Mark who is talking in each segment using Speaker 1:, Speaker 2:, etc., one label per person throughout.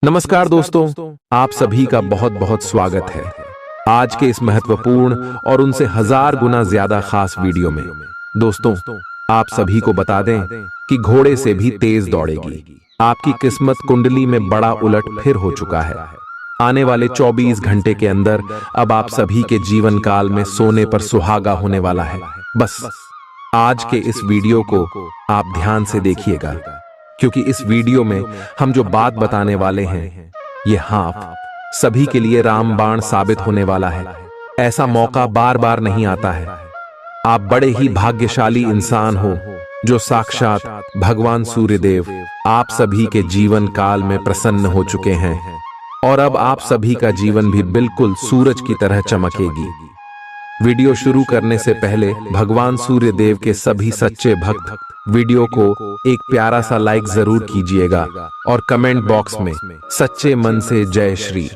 Speaker 1: नमस्कार दोस्तों, आप सभी का बहुत बहुत स्वागत है आज के इस महत्वपूर्ण और उनसे 1000 गुना ज्यादा खास वीडियो में। दोस्तों, आप सभी को बता दें कि घोड़े से भी तेज दौड़ेगी। आपकी किस्मत कुंडली में बड़ा उलट फिर हो चुका है। आने वाले 24 घंटे के अंदर अब आप सभी के जीवन काल में सोने पर सुहागा होने वाला है। बस आज के इस वीडियो को आप ध्यान से देखिएगा, क्योंकि इस वीडियो में हम जो बात बताने वाले हैं ये आप सभी के लिए रामबाण साबित होने वाला है। ऐसा मौका बार बार नहीं आता है। आप बड़े ही भाग्यशाली इंसान हो जो साक्षात भगवान सूर्यदेव आप सभी के जीवन काल में प्रसन्न हो चुके हैं और अब आप सभी का जीवन भी बिल्कुल सूरज की तरह चमकेगी। वीडियो शुरू करने से पहले भगवान सूर्यदेव के सभी सच्चे भक्त वीडियो को एक प्यारा सा लाइक जरूर कीजिएगा और कमेंट बॉक्स में सच्चे मन से जय श्री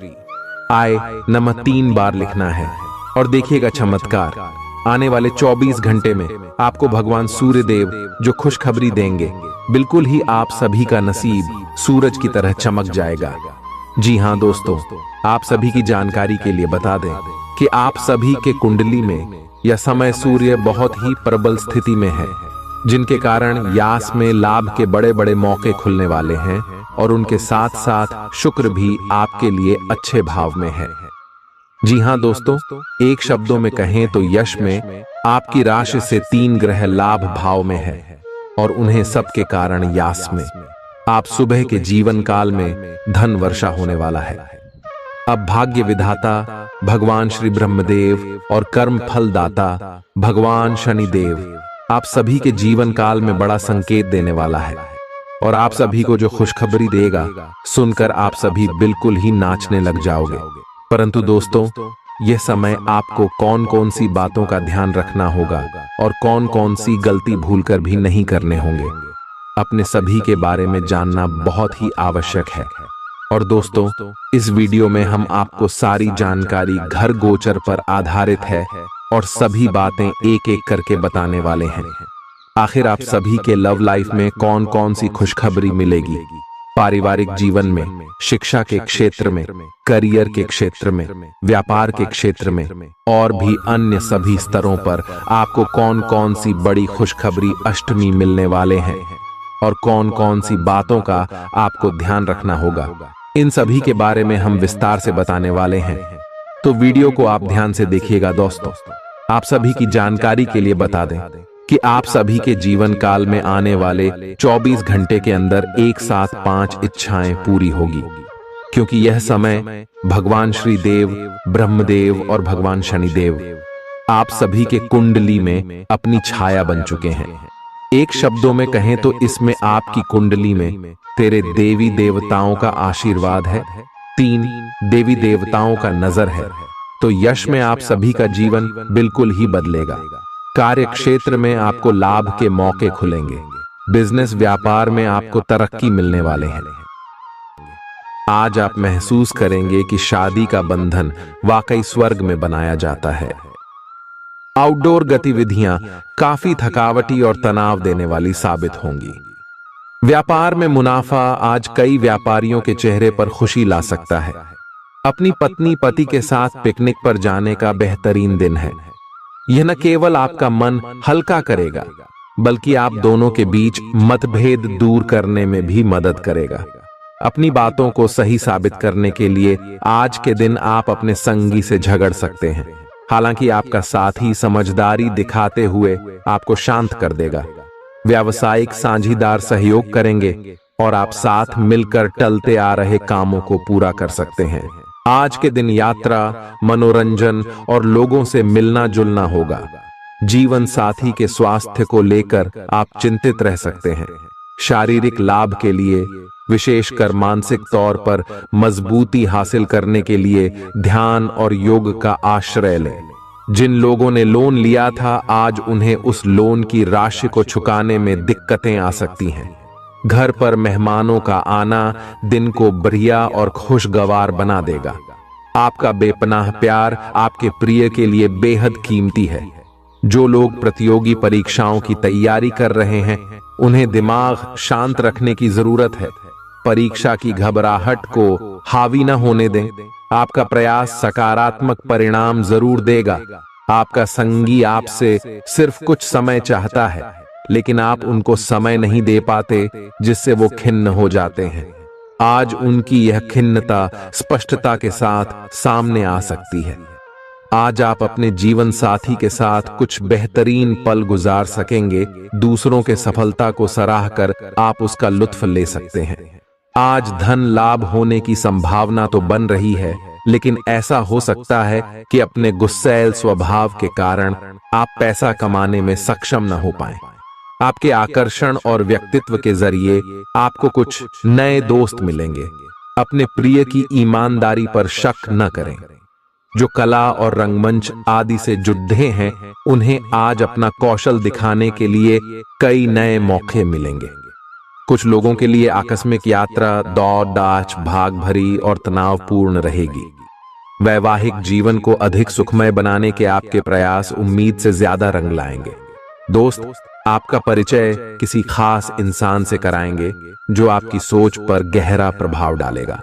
Speaker 1: आय नमः 3 बार लिखना है। और देखिएगा चमत्कार, आने वाले 24 घंटे में आपको भगवान सूर्यदेव जो खुशखबरी देंगे, बिल्कुल ही आप सभी का नसीब सूरज की तरह चमक जाएगा। जी हाँ दोस्तों, आप सभी की जानकारी के लिए बता दें कि आप सभी के कुंडली में यह समय सूर्य बहुत ही प्रबल स्थिति में है, जिनके कारण यास में लाभ के बड़े बड़े मौके खुलने वाले हैं और उनके साथ साथ शुक्र भी आपके लिए अच्छे भाव में है। जी हाँ दोस्तों, एक शब्दों में कहें तो यश में आपकी राशि से 3 ग्रह लाभ भाव में है और उन्हें सबके कारण यास में आप सुबह के जीवन काल में धन वर्षा होने वाला है। अब भाग्य विधाता भगवान श्री ब्रह्मदेव और कर्म फल दाता भगवान शनिदेव आप सभी के जीवन काल में बड़ा संकेत देने वाला है और आप सभी को जो खुशखबरी देगा सुनकर आप सभी बिल्कुल ही नाचने लग जाओगे। परंतु दोस्तों, यह समय आपको कौन कौन सी बातों का ध्यान रखना होगा और कौन कौन सी गलती भूलकर भी नहीं करने होंगे, अपने सभी के बारे में जानना बहुत ही आवश्यक है। और दोस्तों, इस वीडियो में हम आपको सारी जानकारी घर गोचर पर आधारित है और सभी बातें एक एक करके बताने वाले हैं। आखिर आप सभी के लव लाइफ में कौन कौन सी खुशखबरी मिलेगी, पारिवारिक जीवन में, शिक्षा के क्षेत्र में, करियर के क्षेत्र में, व्यापार के क्षेत्र में और भी अन्य सभी स्तरों पर आपको कौन कौन सी बड़ी खुशखबरी अष्टमी मिलने वाले हैं और कौन कौन सी बातों का आपको ध्यान रखना होगा, इन सभी के बारे में हम विस्तार से बताने वाले हैं। तो वीडियो को आप ध्यान से देखिएगा। दोस्तों, आप सभी की जानकारी के लिए बता दें कि आप सभी के जीवन काल में आने वाले 24 घंटे के अंदर एक साथ 5 इच्छाएं पूरी होगी, क्योंकि यह समय भगवान श्री देव, ब्रह्मदेव और भगवान शनिदेव आप सभी के कुंडली में अपनी छाया बन चुके हैं। एक शब्दों में कहें तो इसमें आपकी कुंडली में तेरे देवी देवताओं का आशीर्वाद है, 3 देवी देवताओं का नजर है, तो यश में आप सभी का जीवन बिल्कुल ही बदलेगा। कार्य क्षेत्र में आपको लाभ के मौके खुलेंगे, बिजनेस व्यापार में आपको तरक्की मिलने वाले हैं। आज आप महसूस करेंगे कि शादी का बंधन वाकई स्वर्ग में बनाया जाता है। आउटडोर गतिविधियां काफी थकावटी और तनाव देने वाली साबित होंगी। व्यापार में मुनाफा आज कई व्यापारियों के चेहरे पर खुशी ला सकता है। अपनी पत्नी पति के साथ पिकनिक पर जाने का बेहतरीन दिन है। यह न केवल आपका मन हल्का करेगा, बल्कि आप दोनों के बीच मतभेद दूर करने में भी मदद करेगा। अपनी बातों को सही साबित करने के लिए आज के दिन आप अपने संगी से झगड़ सकते हैं, हालांकि आपका साथी समझदारी दिखाते हुए आपको शांत कर देगा। व्यावसायिक साझीदार सहयोग करेंगे और आप साथ मिलकर टलते आ रहे कामों को पूरा कर सकते हैं। आज के दिन यात्रा, मनोरंजन और लोगों से मिलना जुलना होगा। जीवन साथी के स्वास्थ्य को लेकर आप चिंतित रह सकते हैं। शारीरिक लाभ के लिए, विशेषकर मानसिक तौर पर मजबूती हासिल करने के लिए ध्यान और योग का आश्रय लें। जिन लोगों ने लोन लिया था, आज उन्हें उस लोन की राशि को चुकाने में दिक्कतें आ सकती हैं। घर पर मेहमानों का आना दिन को बढ़िया और खुशगवार बना देगा। आपका बेपनाह प्यार आपके प्रिय के लिए बेहद कीमती है। जो लोग प्रतियोगी परीक्षाओं की तैयारी कर रहे हैं, उन्हें दिमाग शांत रखने की जरूरत है। परीक्षा की घबराहट को हावी न होने दें। आपका प्रयास सकारात्मक परिणाम जरूर देगा। आपका संगी आपसे सिर्फ कुछ समय चाहता है, लेकिन आप उनको समय नहीं दे पाते, जिससे वो खिन्न हो जाते हैं। आज उनकी यह खिन्नता स्पष्टता के साथ सामने आ सकती है। आज आप अपने जीवन साथी के साथ कुछ बेहतरीन पल गुजार सकेंगे। दूसरों के सफलता को सराह कर आप उसका लुत्फ ले सकते हैं। आज धन लाभ होने की संभावना तो बन रही है, लेकिन ऐसा हो सकता है कि अपने गुस्सैल स्वभाव के कारण आप पैसा कमाने में सक्षम न हो पाएं। आपके आकर्षण और व्यक्तित्व के जरिए आपको कुछ नए दोस्त मिलेंगे। अपने प्रिय की ईमानदारी पर शक न करें। जो कला और रंगमंच आदि से जुड़े हैं, उन्हें आज अपना कौशल दिखाने के लिए कई नए मौके मिलेंगे। कुछ लोगों के लिए आकस्मिक यात्रा दौड़ दाच भाग भरी और तनावपूर्ण रहेगी। वैवाहिक जीवन को अधिक सुखमय बनाने के आपके प्रयास उम्मीद से ज्यादा रंग लाएंगे। दोस्त आपका परिचय किसी खास इंसान से कराएंगे, जो आपकी सोच पर गहरा प्रभाव डालेगा।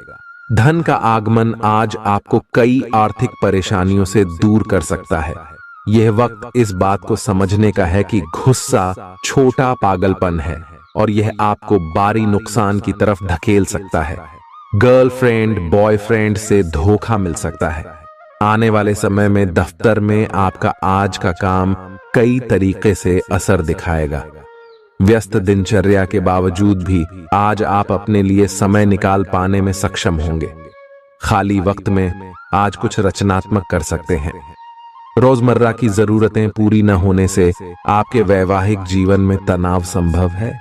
Speaker 1: धन का आगमन आज आपको कई आर्थिक परेशानियों से दूर कर सकता है। यह वक्त इस बात को समझने का है कि गुस्सा छोटा पागलपन है और यह आपको भारी नुकसान की तरफ धकेल सकता है। गर्लफ्रेंड बॉयफ्रेंड से धोखा मिल सकता है। आने वाले समय में दफ्तर में आपका आज का काम कई तरीके से असर दिखाएगा। व्यस्त दिनचर्या के बावजूद भी आज आप अपने लिए समय निकाल पाने में सक्षम होंगे। खाली वक्त में आज कुछ रचनात्मक कर सकते हैं। रोजमर्रा की जरूरतें पूरी न होने से आपके वैवाहिक जीवन में तनाव संभव है।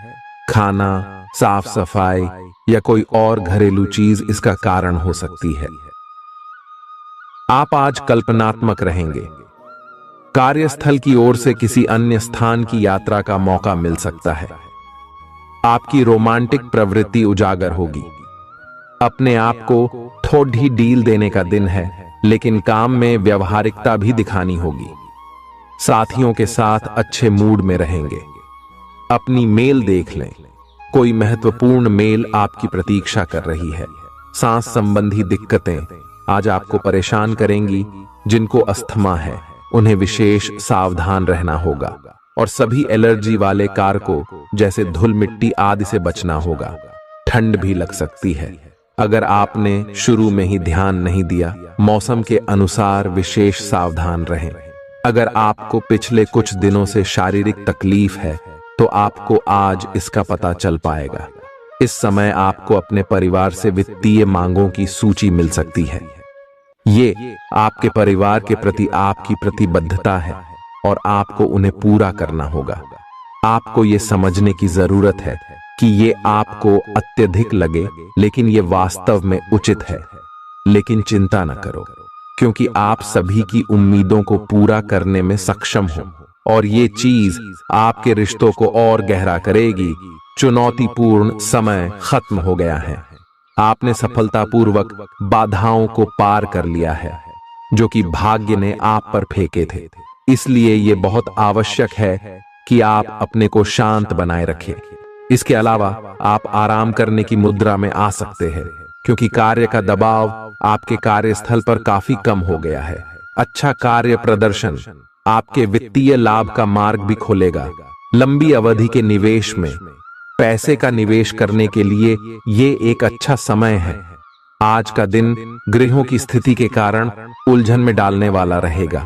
Speaker 1: खाना, साफ सफाई या कोई और घरेलू चीज इसका कारण हो सकती है। आप आज कल्पनात्मक रहेंगे। कार्यस्थल की ओर से किसी अन्य स्थान की यात्रा का मौका मिल सकता है। आपकी रोमांटिक प्रवृत्ति उजागर होगी। अपने आप को थोड़ी डील देने का दिन है, लेकिन काम में व्यवहारिकता भी दिखानी होगी। साथियों के साथ अच्छे मूड में रहेंगे। अपनी मेल देख लें। कोई महत्वपूर्ण मेल आपकी प्रतीक्षा कर रही है। सांस संबंधी दिक्कतें आज आपको परेशान करेंगी। जिनको अस्थमा है, उन्हें विशेष सावधान रहना होगा और सभी एलर्जी वाले कारकों जैसे धूल मिट्टी आदि से बचना होगा। ठंड भी लग सकती है। अगर आपने शुरू में ही ध्यान नहीं दिया, मौसम के अनुसार विशेष सावधान रहें। अगर आपको पिछले कुछ दिनों से शारीरिक तकलीफ है, तो आपको आज इसका पता चल पाएगा। इस समय आपको अपने परिवार से वित्तीय मांगों की सूची मिल सकती है। ये आपके परिवार के प्रति आपकी प्रतिबद्धता है और आपको उन्हें पूरा करना होगा। आपको ये समझने की जरूरत है कि ये आपको अत्यधिक लगे, लेकिन ये वास्तव में उचित है। लेकिन चिंता न करो, क्योंकि आप सभी की उम्मीदों को पूरा करने में सक्षम हो और ये चीज आपके रिश्तों को और गहरा करेगी। चुनौतीपूर्ण समय खत्म हो गया है। आपने सफलतापूर्वक बाधाओं को पार कर लिया है, जो कि भाग्य ने आप पर फेंके थे। इसलिए ये बहुत आवश्यक है कि आप अपने को शांत बनाए रखें। इसके अलावा आप आराम करने की मुद्रा में आ सकते हैं, क्योंकि कार्य का दबाव आपके कार्यस्थल पर काफी कम हो गया है। अच्छा कार्य प्रदर्शन आपके वित्तीय लाभ का मार्ग भी खोलेगा। लंबी अवधि के निवेश में पैसे का निवेश करने के लिए ये एक अच्छा समय है। आज का दिन ग्रहों की स्थिति के कारण उलझन में डालने वाला रहेगा।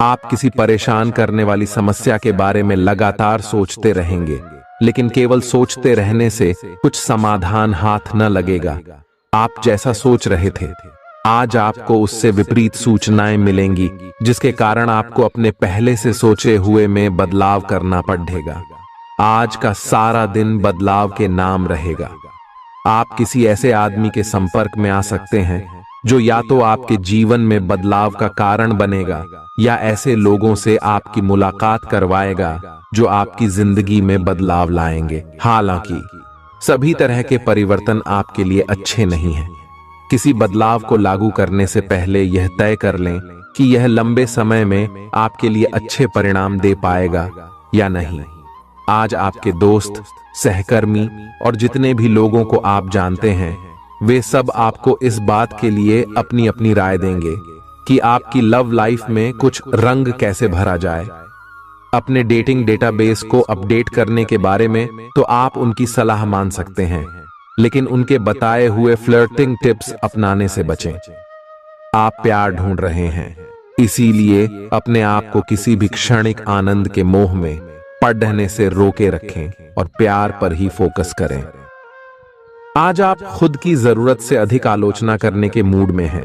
Speaker 1: आप किसी परेशान करने वाली समस्या के बारे में लगातार सोचते रहेंगे, लेकिन केवल सोचते रहने से कुछ समाधान हाथ न लगेगा। आप जैसा सोच रहे थे, आज आपको उससे विपरीत सूचनाएं मिलेंगी, जिसके कारण आपको अपने पहले से सोचे हुए में बदलाव करना पड़ेगा। आज का सारा दिन बदलाव के नाम रहेगा। आप किसी ऐसे आदमी के संपर्क में आ सकते हैं जो या तो आपके जीवन में बदलाव का कारण बनेगा, या ऐसे लोगों से आपकी मुलाकात करवाएगा जो आपकी जिंदगी में बदलाव लाएंगे। हालांकि सभी तरह के परिवर्तन आपके लिए अच्छे नहीं हैं। किसी बदलाव को लागू करने से पहले यह तय कर लें कि यह लंबे समय में आपके लिए अच्छे परिणाम दे पाएगा या नहीं। आज आपके दोस्त, सहकर्मी और जितने भी लोगों को आप जानते हैं, वे सब आपको इस बात के लिए अपनी अपनी राय देंगे कि आपकी लव लाइफ में कुछ रंग कैसे भरा जाए। अपने डेटिंग डेटाबेस को अपडेट करने के बारे में तो आप उनकी सलाह मान सकते हैं, लेकिन उनके बताए हुए फ्लर्टिंग टिप्स अपनाने से बचें। आप प्यार ढूंढ रहे हैं, इसीलिए अपने आप को किसी भी क्षणिक आनंद के मोह में पड़ने से रोके रखें और प्यार पर ही फोकस करें। आज आप खुद की जरूरत से अधिक आलोचना करने के मूड में हैं।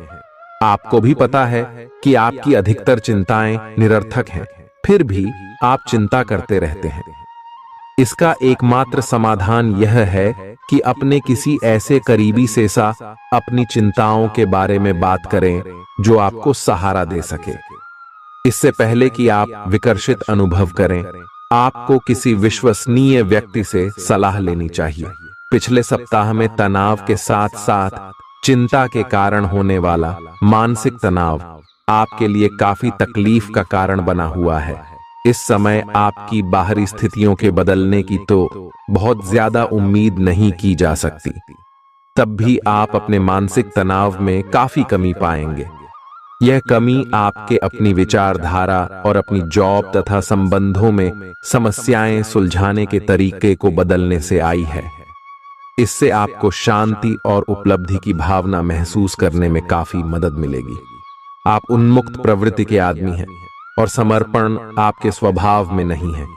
Speaker 1: आपको भी पता है कि आपकी अधिकतर चिंताएं निरर्थक हैं, फिर भी आप चिंता करते रहते हैं। इसका एकमात्र समाधान यह है कि अपने किसी ऐसे करीबी से अपनी चिंताओं के बारे में बात करें जो आपको सहारा दे सके। इससे पहले कि आप विकर्षित अनुभव करें, आपको किसी विश्वसनीय व्यक्ति से सलाह लेनी चाहिए। पिछले सप्ताह में तनाव के साथ साथ चिंता के कारण होने वाला मानसिक तनाव आपके लिए काफी तकलीफ का कारण बना हुआ है। इस समय आपकी बाहरी स्थितियों के बदलने की तो बहुत ज्यादा उम्मीद नहीं की जा सकती, तब भी आप अपने मानसिक तनाव में काफी कमी पाएंगे। यह कमी आपके अपनी विचारधारा और अपनी जॉब तथा संबंधों में समस्याएं सुलझाने के तरीके को बदलने से आई है। इससे आपको शांति और उपलब्धि की भावना महसूस करने में काफी मदद मिलेगी। आप उन्मुक्त प्रवृत्ति के आदमी हैं और समर्पण आपके स्वभाव में नहीं है,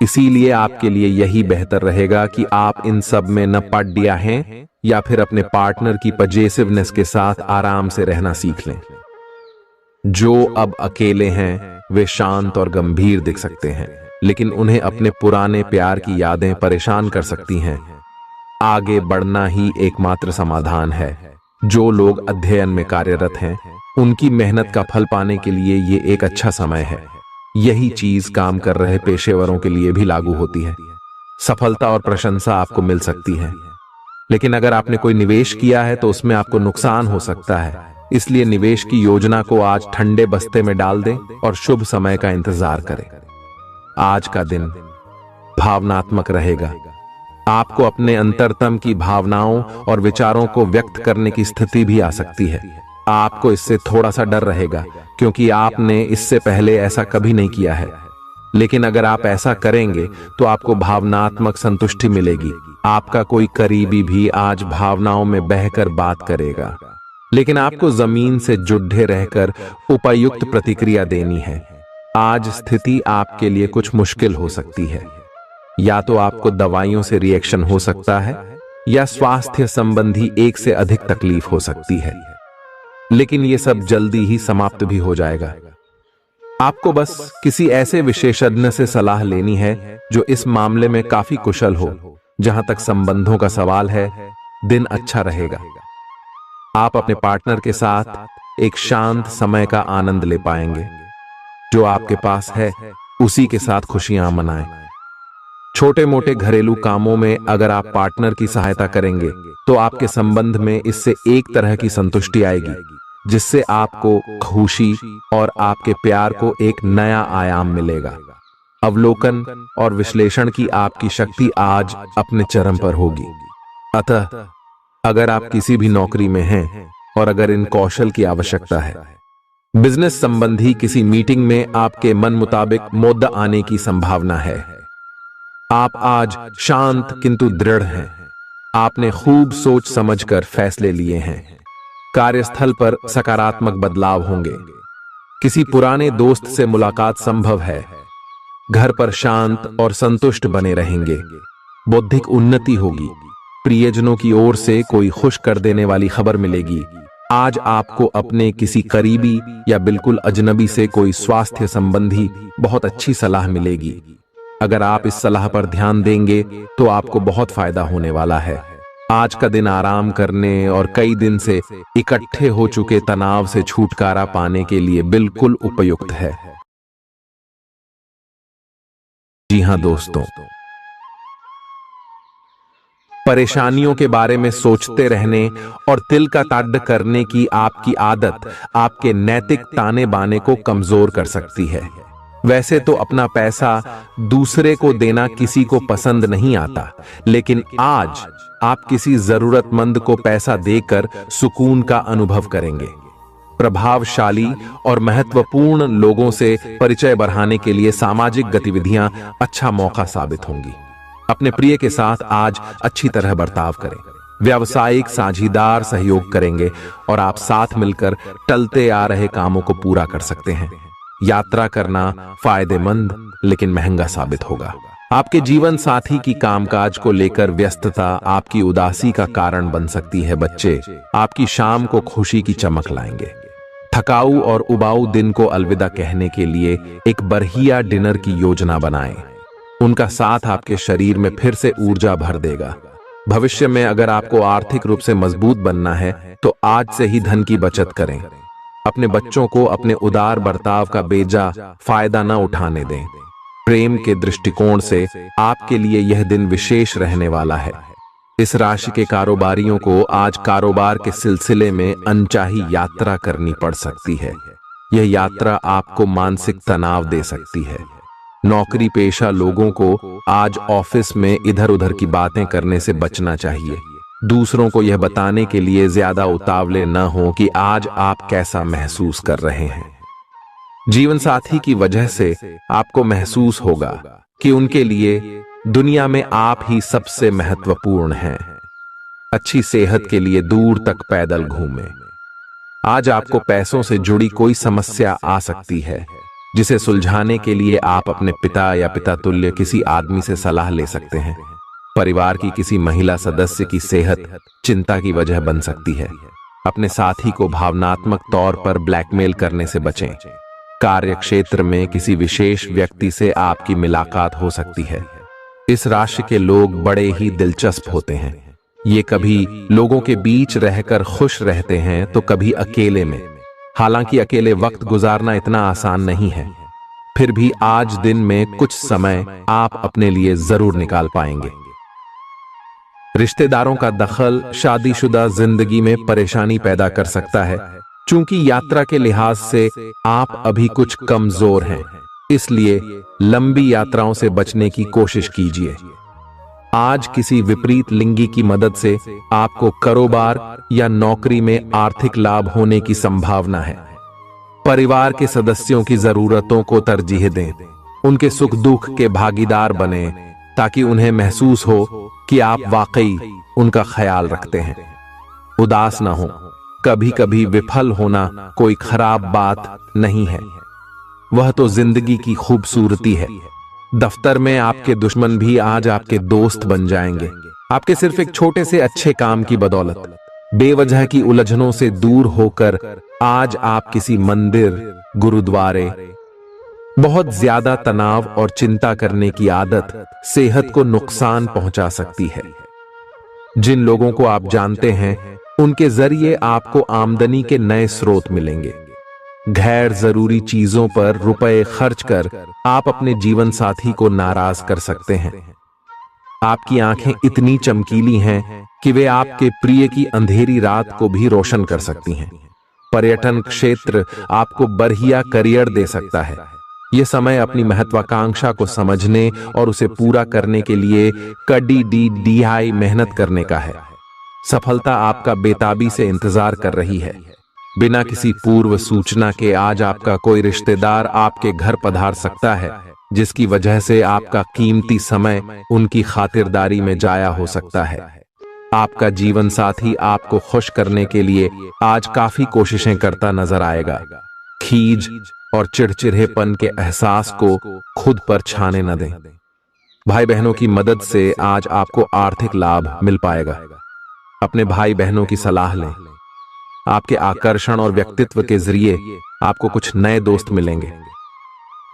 Speaker 1: इसीलिए आपके लिए यही बेहतर रहेगा कि आप इन सब में न पड़ गया हैं या फिर अपने पार्टनर की पजेसिवनेस के साथ आराम से रहना सीख लें। जो अब अकेले हैं वे शांत और गंभीर दिख सकते हैं, लेकिन उन्हें अपने पुराने प्यार की यादें परेशान कर सकती हैं। आगे बढ़ना ही एकमात्र समाधान है। जो लोग अध्ययन में कार्यरत हैं, उनकी मेहनत का फल पाने के लिए ये एक अच्छा समय है। यही चीज काम कर रहे पेशेवरों के लिए भी लागू होती है। सफलता और प्रशंसा आपको मिल सकती है, लेकिन अगर आपने कोई निवेश किया है तो उसमें आपको नुकसान हो सकता है। इसलिए निवेश की योजना को आज ठंडे बस्ते में डाल दें और शुभ समय का इंतजार करें। आज का दिन भावनात्मक रहेगा। आपको अपने अंतरतम की भावनाओं और विचारों को व्यक्त करने की स्थिति भी आ सकती है। आपको इससे थोड़ा सा डर रहेगा, क्योंकि आपने इससे पहले ऐसा कभी नहीं किया है। लेकिन अगर आप ऐसा करेंगे तो आपको भावनात्मक संतुष्टि मिलेगी। आपका कोई करीबी भी आज भावनाओं में बहकर बात करेगा, लेकिन आपको जमीन से जुड़े रहकर उपयुक्त प्रतिक्रिया देनी है। आज स्थिति आपके लिए कुछ मुश्किल हो सकती है। या तो आपको दवाइयों से रिएक्शन हो सकता है या स्वास्थ्य संबंधी एक से अधिक तकलीफ हो सकती है, लेकिन यह सब जल्दी ही समाप्त भी हो जाएगा। आपको बस किसी ऐसे विशेषज्ञ से सलाह लेनी है जो इस मामले में काफी कुशल हो। जहां तक संबंधों का सवाल है, दिन अच्छा रहेगा। आप अपने पार्टनर के साथ एक शांत समय का आनंद ले पाएंगे। जो आपके पास है उसी के साथ खुशियां मनाएं। छोटे मोटे घरेलू कामों में अगर आप पार्टनर की सहायता करेंगे तो आपके संबंध में इससे एक तरह की संतुष्टि आएगी, जिससे आपको खुशी और आपके प्यार को एक नया आयाम मिलेगा। अवलोकन और विश्लेषण की आपकी शक्ति आज अपने चरम पर होगी। अतः अगर आप किसी भी नौकरी में हैं और अगर इन कौशल की आवश्यकता है, बिजनेस संबंधी किसी मीटिंग में आपके मन मुताबिक मुद्दा आने की संभावना है। आप आज शांत किंतु दृढ़ हैं। आपने खूब सोच समझकर फैसले लिए हैं। कार्यस्थल पर सकारात्मक बदलाव होंगे। किसी पुराने दोस्त से मुलाकात संभव है। घर पर शांत और संतुष्ट बने रहेंगे। बौद्धिक उन्नति होगी। प्रियजनों की ओर से कोई खुश कर देने वाली खबर मिलेगी। आज आपको अपने किसी करीबी या बिल्कुल अजनबी से कोई स्वास्थ्य संबंधी बहुत अच्छी सलाह मिलेगी। अगर आप इस सलाह पर ध्यान देंगे तो आपको बहुत फायदा होने वाला है। आज का दिन आराम करने और कई दिन से इकट्ठे हो चुके तनाव से छुटकारा पाने के लिए बिल्कुल उपयुक्त है। जी हां दोस्तों, परेशानियों के बारे में सोचते रहने और तिल का ताड़ करने की आपकी आदत आपके नैतिक ताने बाने को कमजोर कर सकती है। वैसे तो अपना पैसा दूसरे को देना किसी को पसंद नहीं आता, लेकिन आज आप किसी जरूरतमंद को पैसा देकर सुकून का अनुभव करेंगे। प्रभावशाली और महत्वपूर्ण लोगों से परिचय बढ़ाने के लिए सामाजिक गतिविधियां अच्छा मौका साबित होंगी। अपने प्रिय के साथ आज अच्छी तरह बर्ताव करें। व्यावसायिक साझीदार सहयोग करेंगे और आप साथ मिलकर टलते आ रहे कामों को पूरा कर सकते हैं। यात्रा करना फायदेमंद लेकिन महंगा साबित होगा। आपके जीवन साथी की कामकाज को लेकर व्यस्तता आपकी उदासी का कारण बन सकती है। बच्चे आपकी शाम को खुशी की चमक लाएंगे। थकाऊ और उबाऊ दिन को अलविदा कहने के लिए एक बढ़िया डिनर की योजना बनाएं। उनका साथ आपके शरीर में फिर से ऊर्जा भर देगा। भविष्य में अगर आपको आर्थिक रूप से मजबूत बनना है तो आज से ही धन की बचत करें। अपने बच्चों को अपने उदार बर्ताव का बेजा फायदा न उठाने दें। प्रेम के दृष्टिकोण से आपके लिए यह दिन विशेष रहने वाला है। इस राशि के कारोबारियों को आज कारोबार के सिलसिले में अनचाही यात्रा करनी पड़ सकती है। यह यात्रा आपको मानसिक तनाव दे सकती है। नौकरी पेशा लोगों को आज ऑफिस में इधर उधर की बातें करने से बचना चाहिए। दूसरों को यह बताने के लिए ज्यादा उतावले न हो कि आज आप कैसा महसूस कर रहे हैं। जीवन साथी की वजह से आपको महसूस होगा कि उनके लिए दुनिया में आप ही सबसे महत्वपूर्ण हैं। अच्छी सेहत के लिए दूर तक पैदल घूमें। आज आपको पैसों से जुड़ी कोई समस्या आ सकती है, जिसे सुलझाने के लिए आप अपने पिता या पिता तुल्य किसी आदमी से सलाह ले सकते हैं। परिवार की किसी महिला सदस्य की सेहत चिंता की वजह बन सकती है। अपने साथी को भावनात्मक तौर पर ब्लैकमेल करने से बचें। कार्य क्षेत्र में किसी विशेष व्यक्ति से आपकी मुलाकात हो सकती है। इस राशि के लोग बड़े ही दिलचस्प होते हैं। ये कभी लोगों के बीच रहकर खुश रहते हैं तो कभी अकेले में। हालांकि अकेले वक्त गुजारना इतना आसान नहीं है, फिर भी आज दिन में कुछ समय आप अपने लिए जरूर निकाल पाएंगे। रिश्तेदारों का दखल शादीशुदा जिंदगी में परेशानी पैदा कर सकता है। चूंकि यात्रा के लिहाज से आप अभी कुछ कमजोर हैं, इसलिए लंबी यात्राओं से बचने की कोशिश कीजिए। आज किसी विपरीत लिंगी की मदद से आपको कारोबार या नौकरी में आर्थिक लाभ होने की संभावना है। परिवार के सदस्यों की जरूरतों को तरजीह दें। उनके सुख दुख के भागीदार बने ताकि उन्हें महसूस हो कि आप वाकई उनका ख्याल रखते हैं। उदास ना हो। कभी कभी विफल होना कोई खराब बात नहीं है, वह तो जिंदगी की खूबसूरती है। दफ्तर में आपके दुश्मन भी आज आपके दोस्त बन जाएंगे, आपके सिर्फ एक छोटे से अच्छे काम की बदौलत। बेवजह की उलझनों से दूर होकर आज आप किसी मंदिर, गुरुद्वारे। बहुत ज्यादा तनाव और चिंता करने की आदत सेहत को नुकसान पहुंचा सकती है। जिन लोगों को आप जानते हैं उनके जरिए आपको आमदनी के नए स्रोत मिलेंगे। गैर जरूरी चीजों पर रुपए खर्च कर आप अपने जीवन साथी को नाराज कर सकते हैं। आपकी आंखें इतनी चमकीली हैं कि वे आपके प्रिय की अंधेरी रात को भी रोशन कर सकती हैं। पर्यटन क्षेत्र आपको बढ़िया करियर दे सकता है। यह समय अपनी महत्वाकांक्षा को समझने और उसे पूरा करने के लिए कड़ी मेहनत करने का है। सफलता आपका बेताबी से इंतजार कर रही है। बिना किसी पूर्व सूचना के आज आपका कोई रिश्तेदार आपके घर पधार सकता है, जिसकी वजह से आपका कीमती समय उनकी खातिरदारी में जाया हो सकता है। आपका जीवन साथी आपको खुश करने के लिए आज काफी कोशिशें करता नजर आएगा। खीज और चिड़चिड़ेपन के एहसास को खुद पर छाने न दें। भाई बहनों की मदद से आज आपको आर्थिक लाभ मिल पाएगा। अपने भाई बहनों की सलाह लें। आपके आकर्षण और व्यक्तित्व के जरिए आपको कुछ नए दोस्त मिलेंगे।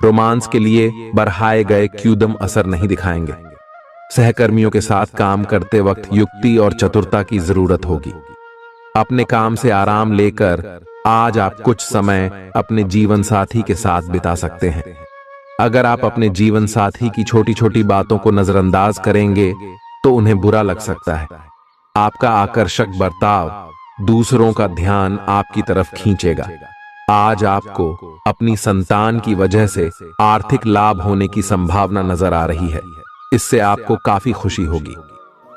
Speaker 1: रोमांस के लिए बढ़ाए गए क्यूदम असर नहीं दिखाएंगे। सहकर्मियों के साथ काम करते वक्त युक्ति और चतुरता की जरूरत होगी। अपने काम से आराम लेकर आज आप कुछ समय अपने जीवन साथी के साथ बिता सकते हैं। अगर आप अपने जीवन साथी की छोटी छोटी बातों को नजरअंदाज करेंगे तो उन्हें बुरा लग सकता है। आपका आकर्षक बर्ताव दूसरों का ध्यान आपकी तरफ खींचेगा। आज आपको अपनी संतान की वजह से आर्थिक लाभ होने की संभावना नजर आ रही है। इससे आपको काफी खुशी होगी।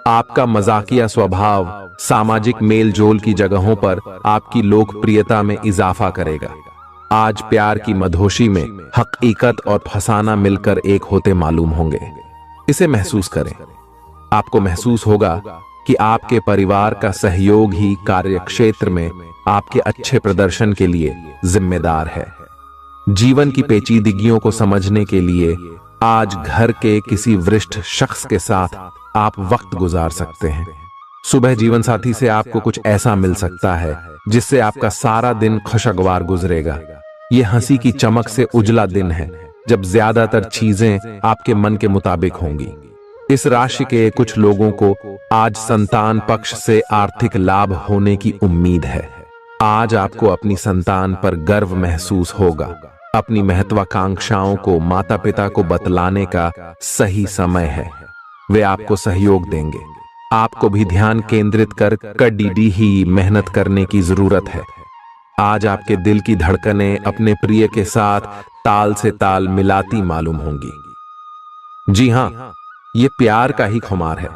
Speaker 1: आपका मजाकिया स्वभाव सामाजिक मेलजोल की जगहों पर आपकी लोकप्रियता में इजाफा करेगा। आज प्यार की मधोशी में हकीकत और फसाना मिलकर एक होते मालूम होंगे। इसे महसूस करें। आपको महसूस होगा कि आपके परिवार का सहयोग ही कार्यक्षेत्र में आपके अच्छे प्रदर्शन के लिए जिम्मेदार है। जीवन की पेचीदगियों को समझने के लिए आज घर के किसी वरिष्ठ शख्स के साथ आप वक्त गुजार सकते हैं। सुबह जीवन साथी से आपको कुछ ऐसा मिल सकता है जिससे आपका सारा दिन खुशगवार गुजरेगा। यह हंसी की चमक से उजला दिन है जब ज्यादातर चीजें आपके मन के मुताबिक होंगी। इस राशि के कुछ लोगों को आज संतान पक्ष से आर्थिक लाभ होने की उम्मीद है। आज आपको अपनी संतान पर गर्व महसूस होगा। अपनी महत्वाकांक्षाओं को माता पिता को बतलाने का सही समय है। वे आपको सहयोग देंगे। आपको भी ध्यान केंद्रित कर कड़ी ही मेहनत करने की जरूरत है। आज आपके दिल की धड़कनें अपने प्रिय के साथ ताल से ताल मिलाती मालूम होंगी। जी हां, ये प्यार का ही खुमार है।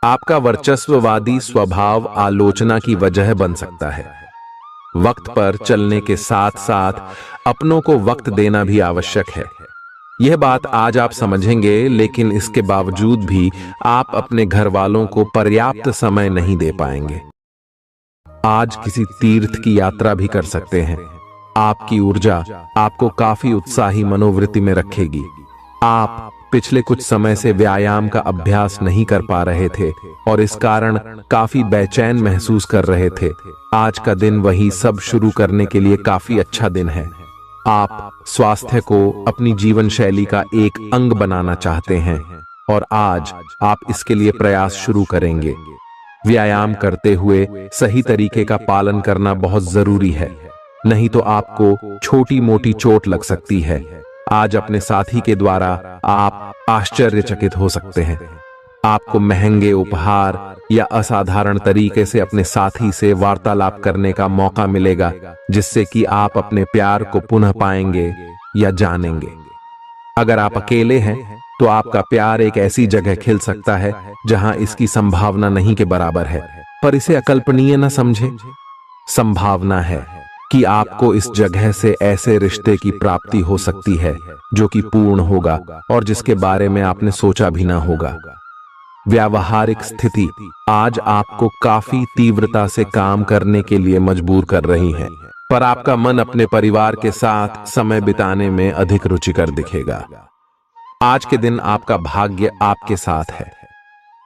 Speaker 1: आपका वर्चस्ववादी स्वभाव आलोचना की वजह बन सकता है। वक्त पर चलने के साथ साथ अपनों को वक्त देना भी आवश्यक है। यह बात आज आप समझेंगे, लेकिन इसके बावजूद भी आप अपने घर वालों को पर्याप्त समय नहीं दे पाएंगे। आज किसी तीर्थ की यात्रा भी कर सकते हैं। आपकी ऊर्जा आपको काफी उत्साही मनोवृत्ति में रखेगी। आप पिछले कुछ समय से व्यायाम का अभ्यास नहीं कर पा रहे थे और इस कारण काफी बेचैन महसूस कर रहे थे। आज का दिन वही सब शुरू करने के लिए काफी अच्छा दिन है। आप स्वास्थ्य को अपनी जीवन शैली का एक अंग बनाना चाहते हैं और आज आप इसके लिए प्रयास शुरू करेंगे। व्यायाम करते हुए सही तरीके का पालन करना बहुत जरूरी है, नहीं तो आपको छोटी मोटी चोट लग सकती है। आज अपने साथी के द्वारा आप आश्चर्यचकित हो सकते हैं। आपको महंगे उपहार या असाधारण तरीके से अपने साथी से वार्तालाप करने का मौका मिलेगा, जिससे कि आप अपने प्यार को पुनः पाएंगे या जानेंगे। अगर आप अकेले हैं तो आपका प्यार एक ऐसी जगह खिल सकता है जहां इसकी संभावना नहीं के बराबर है, पर इसे अकल्पनीय न समझें। संभावना है कि आपको इस जगह से ऐसे रिश्ते की प्राप्ति हो सकती है जो कि पूर्ण होगा और जिसके बारे में आपने सोचा भी ना होगा। व्यावहारिक स्थिति आज आपको काफी तीव्रता से काम करने के लिए मजबूर कर रही है, पर आपका मन अपने परिवार के साथ समय बिताने में अधिक रुचिकर दिखेगा। आज के दिन आपका भाग्य आपके साथ है।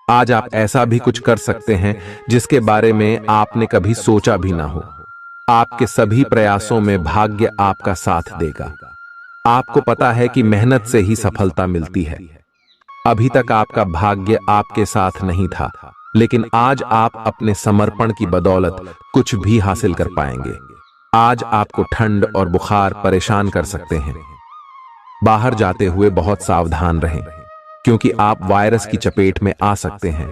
Speaker 1: आज आप ऐसा भी कुछ कर सकते हैं जिसके बारे में आपने कभी सोचा भी ना हो। आपके सभी प्रयासों में भाग्य आपका साथ देगा। आपको पता है कि मेहनत से ही सफलता मिलती है। अभी तक आपका भाग्य आपके साथ नहीं था, लेकिन आज आप अपने समर्पण की बदौलत कुछ भी हासिल कर पाएंगे। आज आपको ठंड और बुखार परेशान कर सकते हैं। बाहर जाते हुए बहुत सावधान रहें, क्योंकि आप वायरस की चपेट में आ सकते हैं।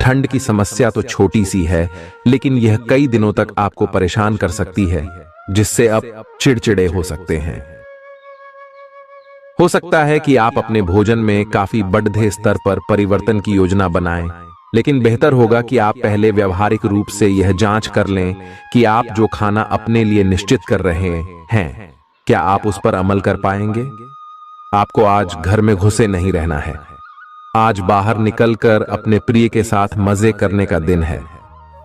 Speaker 1: ठंड की समस्या तो छोटी सी है, लेकिन यह कई दिनों तक आपको परेशान कर सकती है, जिससे अब चिड़चिड़े हो सकते हैं। हो सकता है कि आप अपने भोजन में काफी बढ़ते स्तर पर परिवर्तन की योजना बनाएं, लेकिन बेहतर होगा कि आप पहले व्यावहारिक रूप से यह जांच कर लें कि आप जो खाना अपने लिए निश्चित कर रहे हैं, क्या आप उस पर अमल कर पाएंगे। आपको आज घर में घुसे नहीं रहना है। आज बाहर निकलकर अपने प्रिय के साथ मजे करने का दिन है।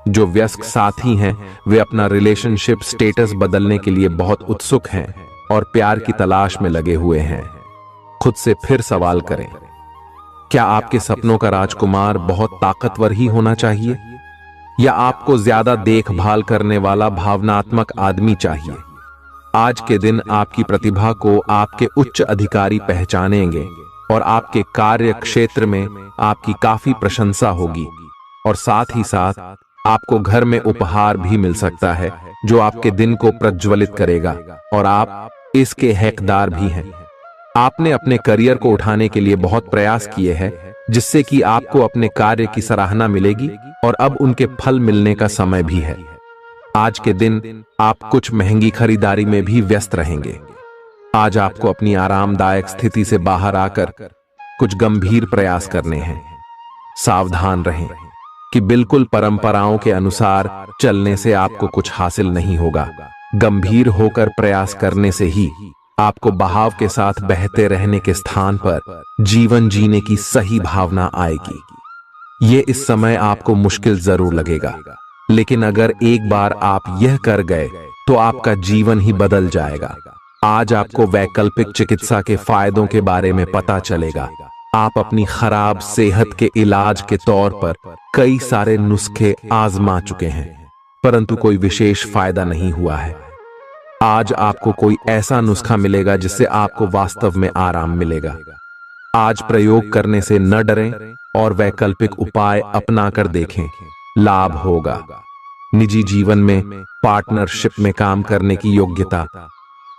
Speaker 1: जो वयस्क साथी हैं, वे अपना रिलेशनशिप स्टेटस बदलने के लिए बहुत उत्सुक हैं और प्यार की तलाश में लगे हुए हैं। खुद से फिर सवाल करें, क्या आपके सपनों का राजकुमार बहुत ताकतवर ही होना चाहिए, या आपको ज्यादा देखभाल करने वाला भावनात्मक आदमी चाहिए। आज के दिन आपकी प्रतिभा को आपके उच्च अधिकारी पहचानेंगे और आपके कार्य क्षेत्र में आपकी काफी प्रशंसा होगी, और साथ ही साथ आपको घर में उपहार भी मिल सकता है जो आपके दिन को प्रज्वलित करेगा, और आप इसके हकदार भी हैं। आपने अपने करियर को उठाने के लिए बहुत प्रयास किए हैं, जिससे कि आपको अपने कार्य की सराहना मिलेगी और अब उनके फल मिलने का समय भी है। आज के दिन आप कुछ महंगी खरीदारी में भी व्यस्त रहेंगे। आज आपको अपनी आरामदायक स्थिति से बाहर आकर कुछ गंभीर प्रयास करने हैं। सावधान रहें कि बिल्कुल परंपराओं के अनुसार चलने से आपको कुछ हासिल नहीं होगा। गंभीर होकर प्रयास करने से ही आपको बहाव के साथ बहते रहने के स्थान पर जीवन जीने की सही भावना आएगी। ये इस समय आपको मुश्किल जरूर लगेगा, लेकिन अगर एक बार आप यह कर गए तो आपका जीवन ही बदल जाएगा। आज आपको वैकल्पिक चिकित्सा के फायदों के बारे में पता चलेगा। आप अपनी खराब सेहत के इलाज के तौर पर कई सारे नुस्खे आजमा चुके हैं, परंतु कोई विशेष फायदा नहीं हुआ है। आज आपको कोई ऐसा नुस्खा मिलेगा जिससे आपको वास्तव में आराम मिलेगा। आज प्रयोग करने से न डरें और वैकल्पिक उपाय अपनाकर देखें, लाभ होगा। निजी जीवन में पार्टनरशिप में काम करने की योग्यता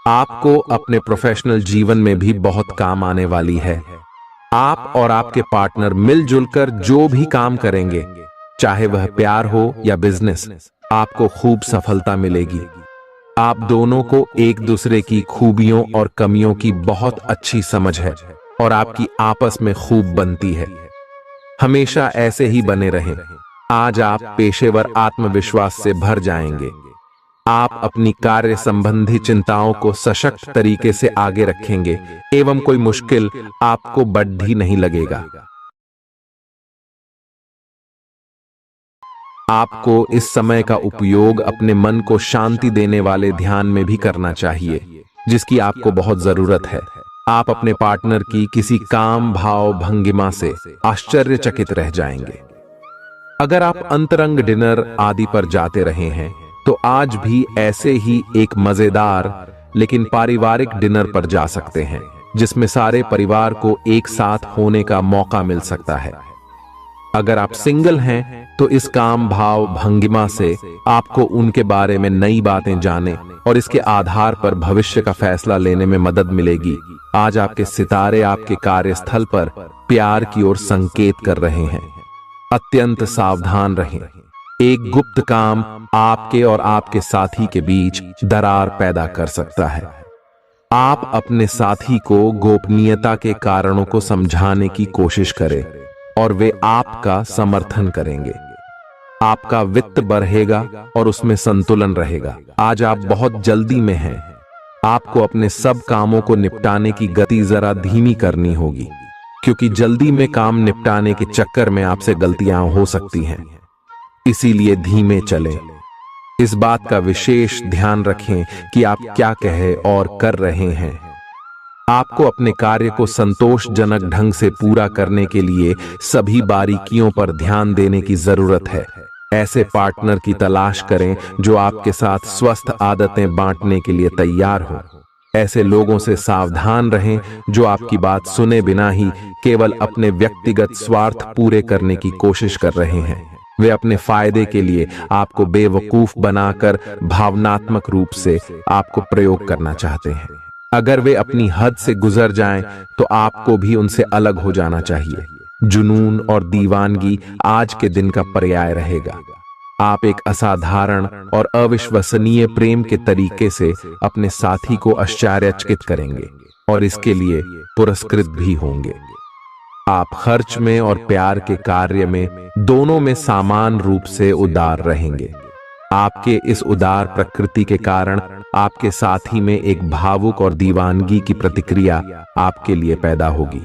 Speaker 1: आपको अपने प्रोफेशनल जीवन में भी बहुत काम आने वाली है। आप और आपके पार्टनर मिलजुल कर जो भी काम करेंगे, चाहे वह प्यार हो या बिजनेस, आपको खूब सफलता मिलेगी। आप दोनों को एक दूसरे की खूबियों और कमियों की बहुत अच्छी समझ है और आपकी आपस में खूब बनती है। हमेशा ऐसे ही बने रहें। आज आप पेशेवर आत्मविश्वास से भर जाएंगे। आप अपनी कार्य संबंधी चिंताओं को सशक्त तरीके से आगे रखेंगे एवं कोई मुश्किल आपको बढ़ी नहीं लगेगा। आपको इस समय का उपयोग अपने मन को शांति देने वाले ध्यान में भी करना चाहिए, जिसकी आपको बहुत जरूरत है। आप अपने पार्टनर की किसी काम भाव भंगिमा से आश्चर्यचकित रह जाएंगे। अगर आप अंतरंग डिनर आदि पर जाते रहे हैं तो आज भी ऐसे ही एक मजेदार लेकिन पारिवारिक डिनर पर जा सकते हैं, जिसमें सारे परिवार को एक साथ होने का मौका मिल सकता है। अगर आप सिंगल हैं तो इस काम भाव भंगिमा से आपको उनके बारे में नई बातें जाने और इसके आधार पर भविष्य का फैसला लेने में मदद मिलेगी। आज आपके सितारे आपके कार्यस्थल पर प्यार की ओर संकेत कर रहे हैं। अत्यंत सावधान रहें। एक गुप्त काम आपके और आपके साथी के बीच दरार पैदा कर सकता है। आप अपने साथी को गोपनीयता के कारणों को समझाने की कोशिश करें और वे आपका समर्थन करेंगे। आपका वित्त बढ़ेगा और उसमें संतुलन रहेगा। आज आप बहुत जल्दी में हैं। आपको अपने सब कामों को निपटाने की गति जरा धीमी करनी होगी, क्योंकि जल्दी में काम निपटाने के चक्कर में आपसे गलतियां हो सकती हैं। इसीलिए धीमे चलें। इस बात का विशेष ध्यान रखें कि आप क्या कहे और कर रहे हैं। आपको अपने कार्य को संतोषजनक ढंग से पूरा करने के लिए सभी बारीकियों पर ध्यान देने की जरूरत है। ऐसे पार्टनर की तलाश करें जो आपके साथ स्वस्थ आदतें बांटने के लिए तैयार हो। ऐसे लोगों से सावधान रहें जो आपकी बात सुने बिना ही केवल अपने व्यक्तिगत स्वार्थ पूरे करने की कोशिश कर रहे हैं। वे अपने फायदे के लिए आपको बेवकूफ बनाकर भावनात्मक रूप से आपको प्रयोग करना चाहते हैं। अगर वे अपनी हद से गुजर जाएं, तो आपको भी उनसे अलग हो जाना चाहिए। जुनून और दीवानगी आज के दिन का पर्याय रहेगा। आप एक असाधारण और अविश्वसनीय प्रेम के तरीके से अपने साथी को आश्चर्यचकित करेंगे और इसके लिए पुरस्कृत भी होंगे। आप खर्च में और प्यार के कार्य में दोनों में समान रूप से उदार रहेंगे। आपके इस उदार प्रकृति के कारण आपके साथी में एक भावुक और दीवानगी की प्रतिक्रिया आपके लिए पैदा होगी।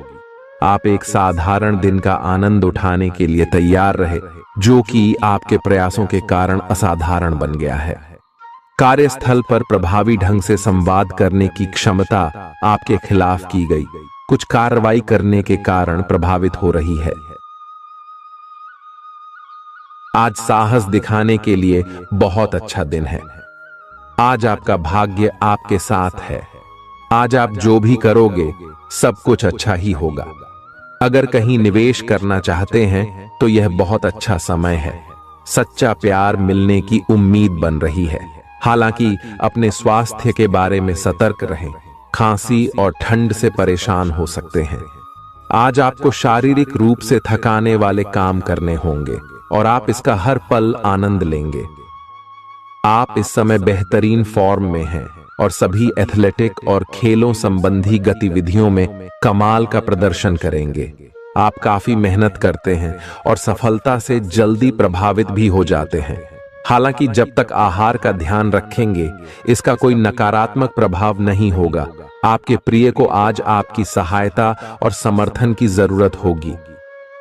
Speaker 1: आप एक साधारण दिन का आनंद उठाने के लिए तैयार रहे, जो कि आपके प्रयासों के कारण असाधारण बन गया है। कार्यस्थल पर प्रभावी ढंग से संवाद करने की क्षमता आपके खिलाफ की गई कुछ कार्रवाई करने के कारण प्रभावित हो रही है। आज साहस दिखाने के लिए बहुत अच्छा दिन है। आज आपका भाग्य आपके साथ है। आज आप जो भी करोगे सब कुछ अच्छा ही होगा। अगर कहीं निवेश करना चाहते हैं तो यह बहुत अच्छा समय है। सच्चा प्यार मिलने की उम्मीद बन रही है। हालांकि अपने स्वास्थ्य के बारे में सतर्क रहें। खांसी और ठंड से परेशान हो सकते हैं। आज आपको शारीरिक रूप से थकाने वाले काम करने होंगे और आप इसका हर पल आनंद लेंगे। आप इस समय बेहतरीन फॉर्म में हैं और सभी एथलेटिक और खेलों संबंधी गतिविधियों में कमाल का प्रदर्शन करेंगे। आप काफी मेहनत करते हैं और सफलता से जल्दी प्रभावित भी हो जाते हैं। हालांकि जब तक आहार का ध्यान रखेंगे, इसका कोई नकारात्मक प्रभाव नहीं होगा। आपके प्रिय को आज आपकी सहायता और समर्थन की जरूरत होगी।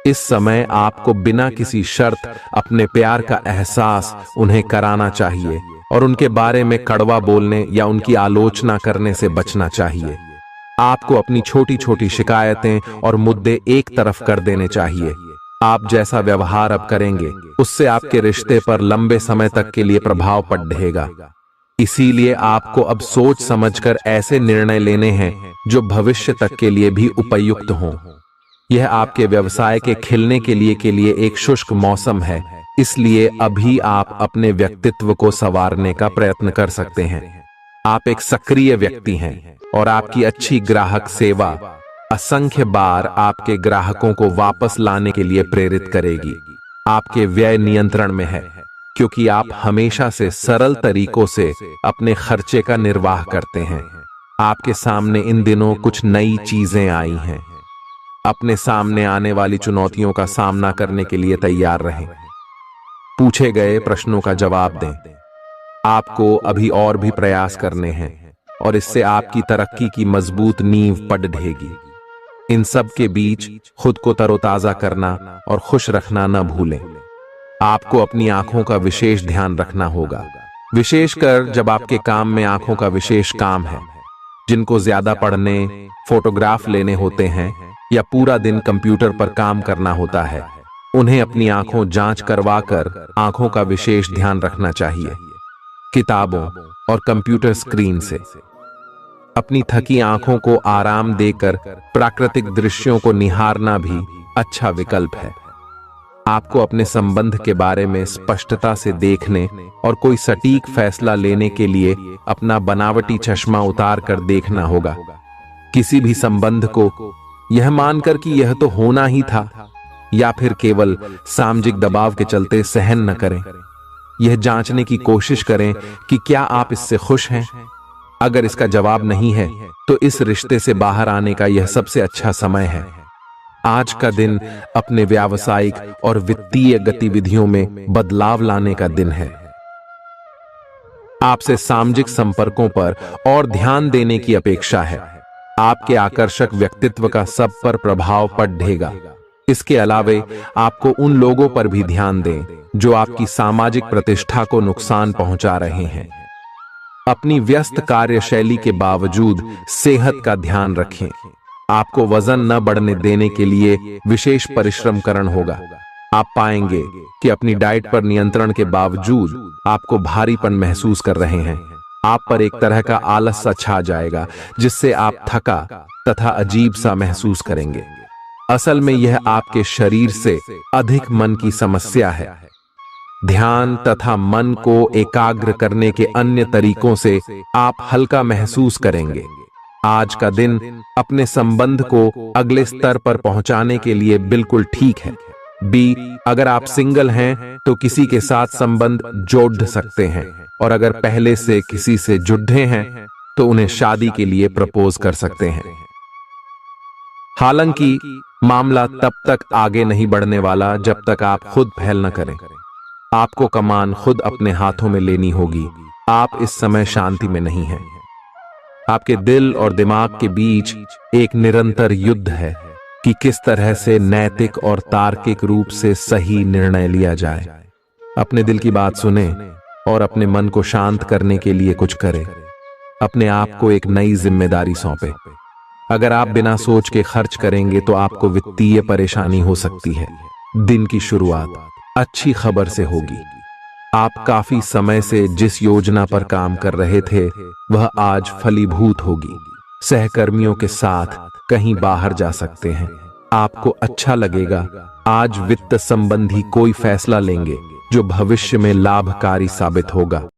Speaker 1: इस समय आपको बिना किसी शर्त अपने प्यार का एहसास उन्हें कराना चाहिए और उनके बारे में कड़वा बोलने या उनकी आलोचना करने से बचना चाहिए। आपको अपनी छोटी छोटी शिकायतें और मुद्दे एक तरफ कर देने चाहिए। आप जैसा व्यवहार अब करेंगे, उससे आपके रिश्ते पर लंबे समय तक के लिए प्रभाव पड़ेगा। इसीलिए आपको अब सोच समझकर ऐसे निर्णय लेने हैं जो भविष्य तक के लिए भी उपयुक्त हों। यह आपके व्यवसाय के खिलने के लिए एक शुष्क मौसम है, इसलिए अभी आप अपने व्यक्तित्व को संवारने का प्रयत्न कर सकते हैं। आप एक सक्रिय व्यक्ति हैं और आपकी अच्छी ग्राहक सेवा असंख्य बार आपके ग्राहकों को वापस लाने के लिए प्रेरित करेगी। आपके व्यय नियंत्रण में है क्योंकि आप हमेशा से सरल तरीकों से अपने खर्चे का निर्वाह करते हैं। आपके सामने इन दिनों कुछ नई चीजें आई हैं। अपने सामने आने वाली चुनौतियों का सामना करने के लिए तैयार रहें। पूछे गए प्रश्नों का जवाब दें। आपको अभी और भी प्रयास करने हैं और इससे आपकी तरक्की की मजबूत नींव पड़ेगी। इन सब के बीच खुद को तरोताजा करना और खुश रखना न भूलें। आपको अपनी आंखों का विशेष ध्यान रखना होगा, विशेषकर जब आपके काम में आंखों का विशेष काम है। जिनको ज्यादा पढ़ने, फोटोग्राफ लेने होते हैं या पूरा दिन कंप्यूटर पर काम करना होता है, उन्हें अपनी आंखों जांच करवाकर आंखों का विशेष ध्यान रखना चाहिए। किताबों और कंप्यूटर स्क्रीन से अपनी थकी आंखों को आराम देकर प्राकृतिक दृश्यों को निहारना भी अच्छा विकल्प है। आपको अपने संबंध के बारे में स्पष्टता से देखने और कोई सटीक फैसला लेने के लिए अपना बनावटी चश्मा उतार कर देखना होगा। किसी भी संबंध को यह मानकर कि यह तो होना ही था या फिर केवल सामाजिक दबाव के चलते सहन न करें। यह जांचने की कोशिश करें कि क्या आप इससे खुश हैं। अगर इसका जवाब नहीं है तो इस रिश्ते से बाहर आने का यह सबसे अच्छा समय है। आज का दिन अपने व्यावसायिक और वित्तीय गतिविधियों में बदलाव लाने का दिन है। आपसे सामाजिक संपर्कों पर और ध्यान देने की अपेक्षा है। आपके आकर्षक व्यक्तित्व का सब पर प्रभाव पड़ेगा। इसके अलावे आपको उन लोगों पर भी ध्यान दें जो आपकी सामाजिक प्रतिष्ठा को नुकसान पहुंचा रहे हैं। अपनी व्यस्त कार्यशैली के बावजूद सेहत का ध्यान रखें। आपको वजन न बढ़ने देने के लिए विशेष परिश्रम करना होगा। आप पाएंगे कि अपनी डाइट पर नियंत्रण के बावजूद आपको भारीपन महसूस कर रहे हैं। आप पर एक तरह का आलस सा छा जाएगा जिससे आप थका तथा अजीब सा महसूस करेंगे। असल में यह आपके शरीर से अधिक मन की समस्या है। ध्यान तथा मन को एकाग्र करने के अन्य तरीकों से आप हल्का महसूस करेंगे। आज का दिन अपने संबंध को अगले स्तर पर पहुंचाने के लिए बिल्कुल ठीक है। अगर आप सिंगल हैं तो किसी के साथ संबंध जोड़ सकते हैं और अगर पहले से किसी से जुड़े हैं तो उन्हें शादी के लिए प्रपोज कर सकते हैं। हालांकि मामला तब तक आगे नहीं बढ़ने वाला जब तक आप खुद पहल न करें। आपको कमान खुद अपने हाथों में लेनी होगी। आप इस समय शांति में नहीं हैं। आपके दिल और दिमाग के बीच एक निरंतर युद्ध है कि किस तरह से नैतिक और तार्किक रूप से सही निर्णय लिया जाए। अपने दिल की बात सुने और अपने मन को शांत करने के लिए कुछ करें। अपने आप को एक नई जिम्मेदारी सौंपे। अगर आप बिना सोच के खर्च करेंगे तो आपको वित्तीय परेशानी हो सकती है। दिन की शुरुआत अच्छी खबर से होगी। आप काफी समय से जिस योजना पर काम कर रहे थे वह आज फलीभूत होगी। सहकर्मियों के साथ कहीं बाहर जा सकते हैं। आपको अच्छा लगेगा। आज वित्त संबंधी कोई फैसला लेंगे जो भविष्य में लाभकारी साबित होगा।